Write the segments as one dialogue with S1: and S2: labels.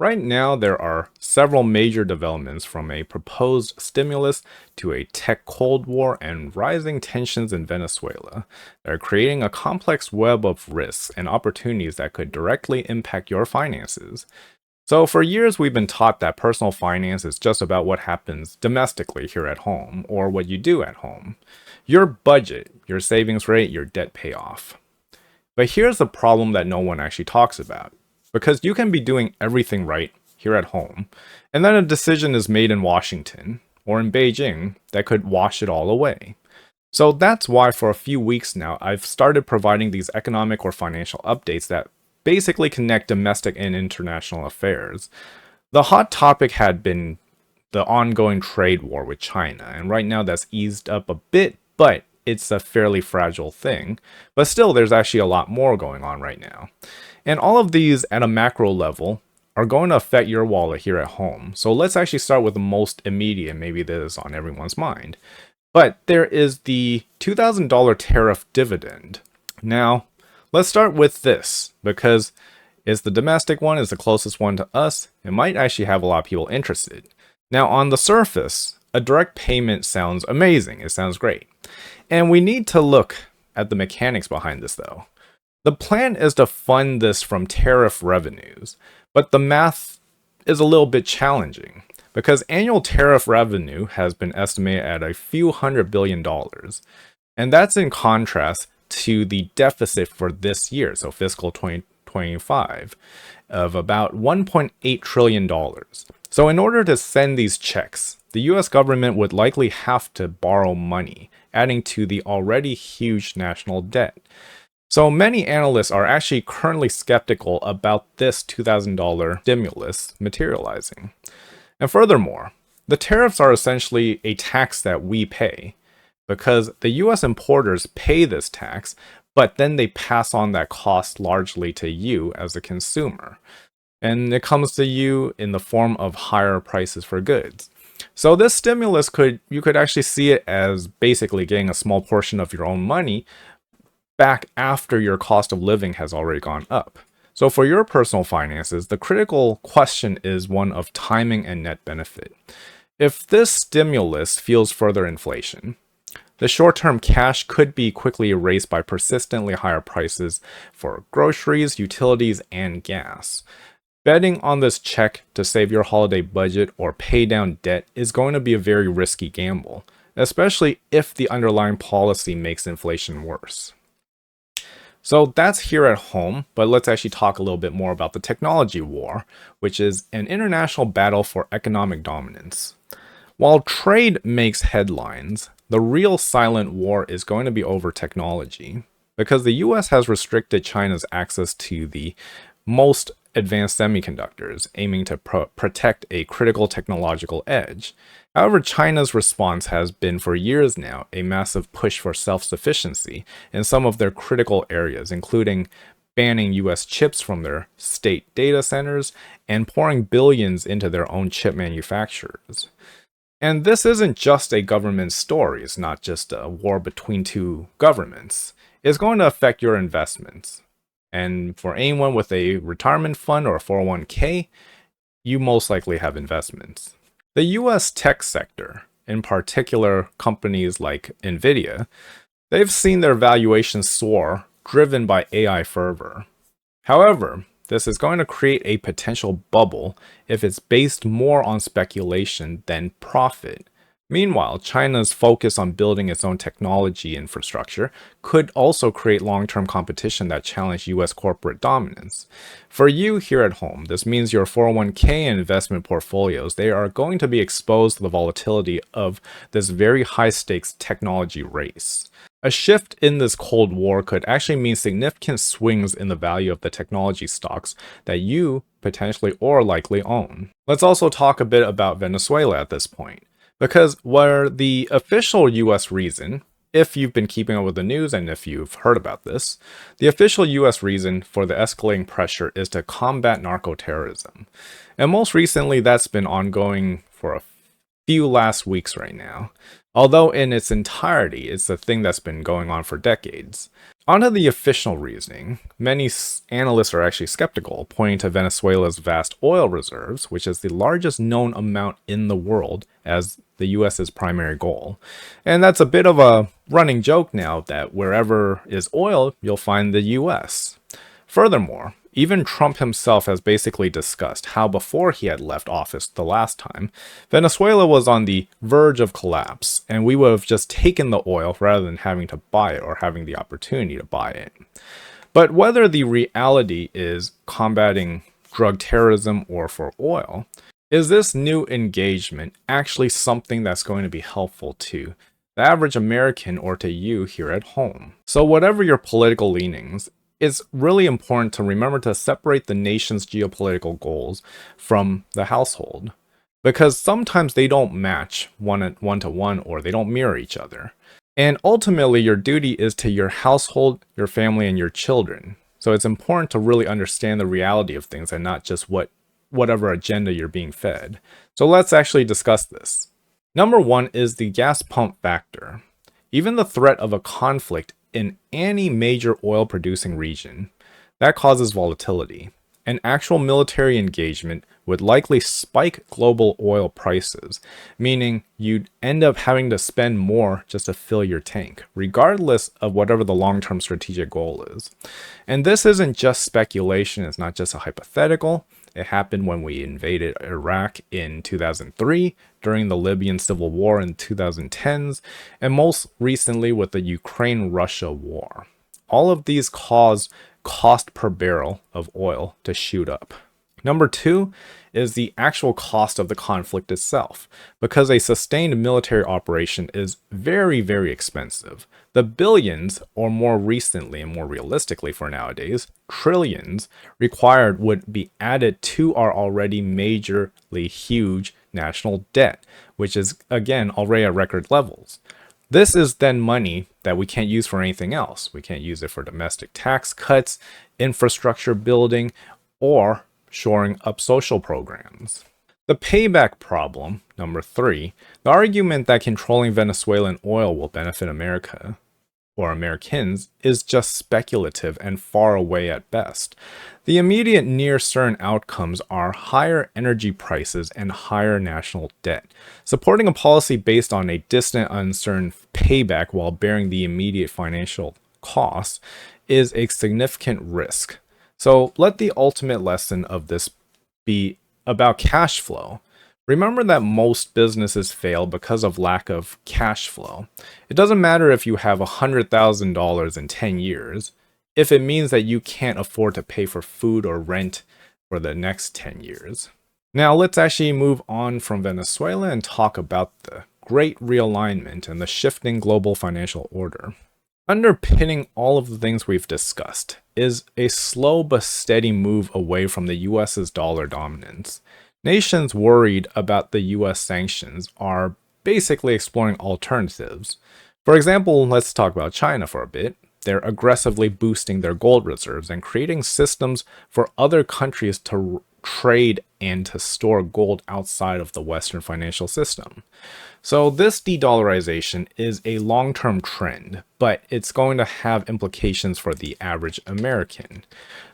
S1: Right now, there are several major developments from a proposed stimulus to a tech Cold War and rising tensions in Venezuela that are creating a complex web of risks and opportunities that could directly impact your finances. So, for years, we've been taught that personal finance is just about what happens domestically here at home or what you do at home. Your budget, your savings rate, your debt payoff. But here's the problem that no one actually talks about. Because you can be doing everything right here at home, and then a decision is made in Washington or in Beijing that could wash it all away. So that's why for a few weeks now, I've started providing these economic or financial updates that basically connect domestic and international affairs. The hot topic had been the ongoing trade war with China, and right now that's eased up a bit, but it's a fairly fragile thing. But still, there's actually a lot more going on right now. And all of these at a macro level are going to affect your wallet here at home. So let's actually start with the most immediate, maybe this is on everyone's mind. But there is the $2,000 tariff dividend. Now, let's start with this because it's the domestic one, is the closest one to us. It might actually have a lot of people interested. Now, on the surface, a direct payment sounds amazing. It sounds great. And we need to look at the mechanics behind this, though. The plan is to fund this from tariff revenues, but the math is a little bit challenging because annual tariff revenue has been estimated at a few $100 billion, and that's in contrast to the deficit for this year, so fiscal 2025, of about $1.8 trillion. So in order to send these checks, the US government would likely have to borrow money, adding to the already huge national debt. So many analysts are actually currently skeptical about this $2,000 stimulus materializing. And furthermore, the tariffs are essentially a tax that we pay because the US importers pay this tax, but then they pass on that cost largely to you as a consumer. And it comes to you in the form of higher prices for goods. So this stimulus you could actually see it as basically getting a small portion of your own money back after your cost of living has already gone up. So for your personal finances, the critical question is one of timing and net benefit. If this stimulus fuels further inflation, the short-term cash could be quickly erased by persistently higher prices for groceries, utilities, and gas. Betting on this check to save your holiday budget or pay down debt is going to be a very risky gamble, especially if the underlying policy makes inflation worse. So that's here at home, but let's actually talk a little bit more about the technology war, which is an international battle for economic dominance. While trade makes headlines, the real silent war is going to be over technology, because the US has restricted China's access to the most advanced semiconductors, aiming to protect a critical technological edge. However, China's response has been for years now a massive push for self-sufficiency in some of their critical areas, including banning US chips from their state data centers and pouring billions into their own chip manufacturers. And this isn't just a government story, it's not just a war between two governments. It's going to affect your investments. And for anyone with a retirement fund or a 401k, you most likely have investments. The US tech sector, in particular companies like Nvidia, they've seen their valuations soar, driven by AI fervor. However, this is going to create a potential bubble if it's based more on speculation than profit. Meanwhile, China's focus on building its own technology infrastructure could also create long-term competition that challenge US corporate dominance. For you here at home, this means your 401k and investment portfolios, they are going to be exposed to the volatility of this very high-stakes technology race. A shift in this Cold War could actually mean significant swings in the value of the technology stocks that you potentially or likely own. Let's also talk a bit about Venezuela at this point. Because where the official US reason, if you've been keeping up with the news and if you've heard about this, the official US reason for the escalating pressure is to combat narco-terrorism. And most recently, that's been ongoing for a few last weeks right now. Although in its entirety, it's a thing that's been going on for decades. Onto the official reasoning, many analysts are actually skeptical, pointing to Venezuela's vast oil reserves, which is the largest known amount in the world, as the US's primary goal. And that's a bit of a running joke now that wherever is oil, you'll find the US. Furthermore, even Trump himself has basically discussed how before he had left office the last time, Venezuela was on the verge of collapse, and we would have just taken the oil rather than having to buy it or having the opportunity to buy it. But whether the reality is combating drug terrorism or for oil, is this new engagement actually something that's going to be helpful to the average American or to you here at home? So whatever your political leanings, it's really important to remember to separate the nation's geopolitical goals from the household, because sometimes they don't match one to one or they don't mirror each other. And ultimately, your duty is to your household, your family, and your children. So it's important to really understand the reality of things and not just whatever agenda you're being fed. So let's actually discuss this. Number one is the gas pump factor. Even the threat of a conflict in any major oil producing region, that causes volatility. An actual military engagement would likely spike global oil prices, meaning you'd end up having to spend more just to fill your tank, regardless of whatever the long-term strategic goal is. And this isn't just speculation, it's not just a hypothetical. It happened when we invaded Iraq in 2003, during the Libyan civil war in 2010s, and most recently with the Ukraine-Russia war. All of these caused cost per barrel of oil to shoot up. Number two is the actual cost of the conflict itself, because a sustained military operation is very, very expensive. The billions, or more recently and more realistically for nowadays, trillions required would be added to our already majorly huge national debt, which is again already at record levels. This is then money that we can't use for anything else. We can't use it for domestic tax cuts, infrastructure building, or shoring up social programs. The payback problem, number three, the argument that controlling Venezuelan oil will benefit America or Americans is just speculative and far away at best. The immediate near certain outcomes are higher energy prices and higher national debt. Supporting a policy based on a distant, uncertain payback while bearing the immediate financial costs is a significant risk. So let the ultimate lesson of this be about cash flow. Remember that most businesses fail because of lack of cash flow. It doesn't matter if you have $100,000 in 10 years, if it means that you can't afford to pay for food or rent for the next 10 years. Now let's actually move on from Venezuela and talk about the great realignment and the shifting global financial order. Underpinning all of the things we've discussed is a slow but steady move away from the US's dollar dominance. Nations worried about the US sanctions are basically exploring alternatives. For example, let's talk about China for a bit. They're aggressively boosting their gold reserves and creating systems for other countries to trade and to store gold outside of the Western financial system. So this de-dollarization is a long-term trend, but it's going to have implications for the average American.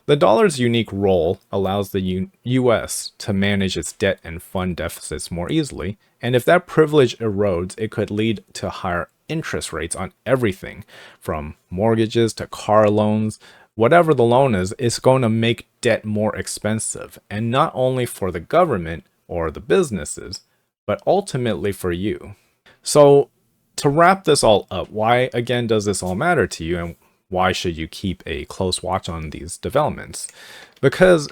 S1: The dollar's unique role allows the US to manage its debt and fund deficits more easily, and if that privilege erodes, it could lead to higher interest rates on everything, from mortgages to car loans. Whatever the loan is, it's going to make debt more expensive, and not only for the government or the businesses, but ultimately for you. So to wrap this all up, why again does this all matter to you, and why should you keep a close watch on these developments? Because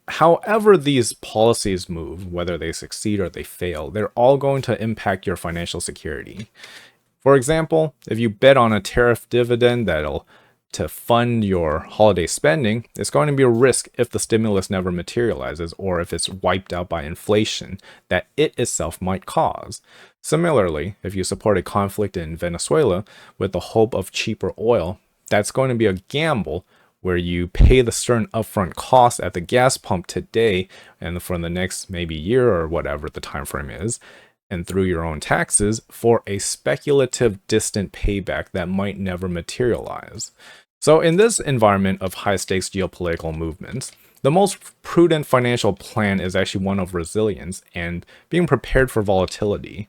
S1: however these policies move, whether they succeed or they fail, they're all going to impact your financial security. For example, if you bet on a tariff dividend that'll to fund your holiday spending, it's going to be a risk if the stimulus never materializes or if it's wiped out by inflation that it itself might cause. Similarly, if you support a conflict in Venezuela with the hope of cheaper oil, that's going to be a gamble where you pay the certain upfront cost at the gas pump today and for the next maybe year or whatever the time frame is, and through your own taxes for a speculative distant payback that might never materialize. So, in this environment of high stakes geopolitical movements, the most prudent financial plan is actually one of resilience and being prepared for volatility.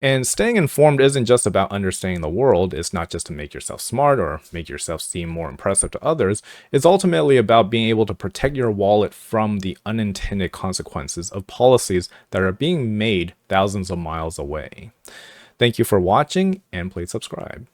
S1: And staying informed isn't just about understanding the world, it's not just to make yourself smart or make yourself seem more impressive to others. It's ultimately about being able to protect your wallet from the unintended consequences of policies that are being made thousands of miles away. Thank you for watching, and please subscribe.